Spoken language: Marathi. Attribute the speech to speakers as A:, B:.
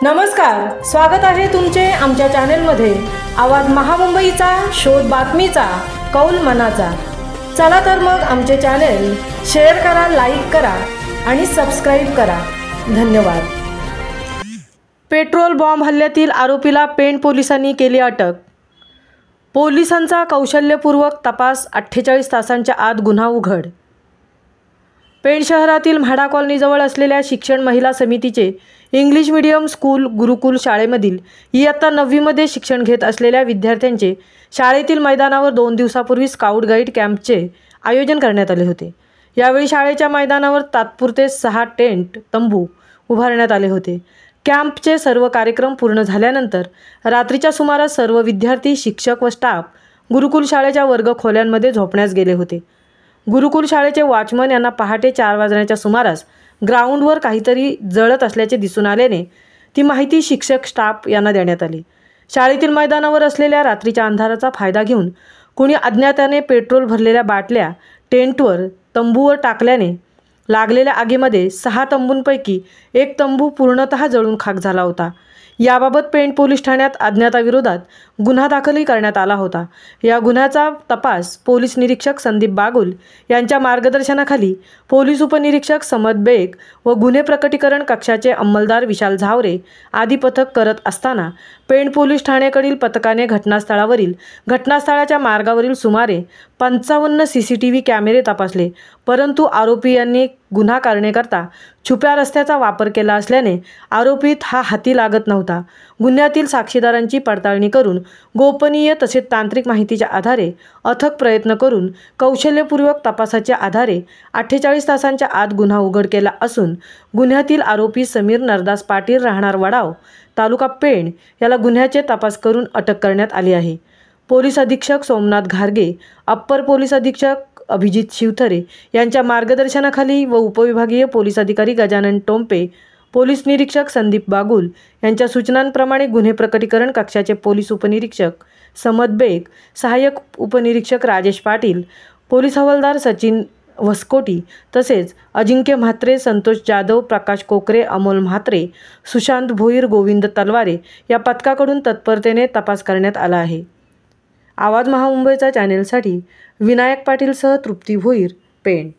A: नमस्कार, स्वागत आहे तुमचे आमच्या चॅनेलमध्ये। आवाज महामुंबईचा, शोध बातमीचा, कौल मनाचा। चला तर मग आमचे चॅनेल शेअर करा, लाईक करा आणि सबस्क्राइब करा। धन्यवाद। पेट्रोल बॉम्ब हल्ल्यातील आरोपीला पेण पोलिसांनी केली अटक। पोलिसांचा कौशल्यपूर्वक तपास, 48 तासांच्या आत गुन्हा उघड। पेण शहरातील म्हाडा कॉलनीजवळ असलेल्या शिक्षण महिला समितीचे इंग्लिश मीडियम स्कूल गुरुकुल शाळेमधील इयत्ता 9वीमध्ये शिक्षण घेत असलेल्या विद्यार्थ्यांचे शाळेतील मैदानावर 2 दिवसापूर्वी स्काउट गाईड कॅम्पचे आयोजन करण्यात आले होते। यावेळी शाळेच्या मैदानावर तात्पुरते 6 टेंट तंबू उभारण्यात आले होते। कॅम्पचे सर्व कार्यक्रम पूर्ण झाल्यानंतर रात्रीच्या सुमारास सर्व विद्यार्थी, शिक्षक व स्टाफ गुरुकुल शाळेच्या वर्ग खोल्यांमध्ये झोपण्यास गेले होते। गुरुकुल शाळेचे वॉचमन यांना पहाटे 4 वाजण्याच्या सुमारास ग्राउंडवर काहीतरी जळत असल्याचे दिसून आल्याने ती माहिती शिक्षक, स्टाफ यांना देण्यात आली। शाळेतील मैदानावर असलेल्या रात्रीच्या अंधाराचा फायदा घेऊन कुणी अज्ञाताने पेट्रोल भरलेल्या बाटल्या टेंटवर, तंबूवर टाकल्याने लागलेल्या आगीमध्ये 6 तंबूंपैकी एक तंबू पूर्णतः जळून खाक झाला होता। याबाबत पेण पोलीस ठाण्यात अज्ञाताविरोधात गुन्हा दाखलही करण्यात आला होता। या गुन्ह्याचा तपास पोलीस निरीक्षक संदीप बागुल यांच्या मार्गदर्शनाखाली पोलीस उपनिरीक्षक समद बेग व गुन्हे प्रकटीकरण कक्षाचे अंमलदार विशाल झावरे आदी पथक करत असताना पेण पोलीस ठाण्याकडील पथकाने घटनास्थळाच्या मार्गावरील सुमारे 55 CCTV कॅमेरे तपासले, परंतु आरोपी यांनी गुन्हा करण्याकरता छुप्या रस्त्याचा वापर केला असल्याने आरोपीत हा हाती लागत नव्हता। गुन्ह्यातील साक्षीदारांची पडताळणी करून गोपनीय तसेच तांत्रिक माहितीच्या आधारे अथक प्रयत्न करून कौशल्यपूर्वक तपासाच्या आधारे 48 तासांच्या आत गुन्हा उघड केला असून गुन्ह्यातील आरोपी समीर नरदास पाटील राहणार वडाव, तालुका पेण याला गुन्ह्याचे तपास करून अटक करण्यात आली आहे। पोलीस अधीक्षक सोमनाथ घारगे, अप्पर पोलीस अधीक्षक अभिजित शिवथरे यांच्या मार्गदर्शनाखाली व उपविभागीय पोलीस अधिकारी गजानन टोंपे, पोलीस निरीक्षक संदीप बागुल यांच्या सूचनांप्रमाणे गुन्हे प्रकटीकरण कक्षाचे पोलीस उपनिरीक्षक समद बेग, सहाय्यक उपनिरीक्षक राजेश पाटील, पोलीस हवालदार सचिन वसकोटी तसेच अजिंक्य म्हात्रे, संतोष जाधव, प्रकाश कोकरे, अमोल म्हात्रे, सुशांत भोईर, गोविंद तलवारे या पथकाकडून तत्परतेने तपास करण्यात आला आहे। आवाज महामुंबईचा चॅनेलसाठी विनायक पाटीलसह तृप्ती भोईर, पेण।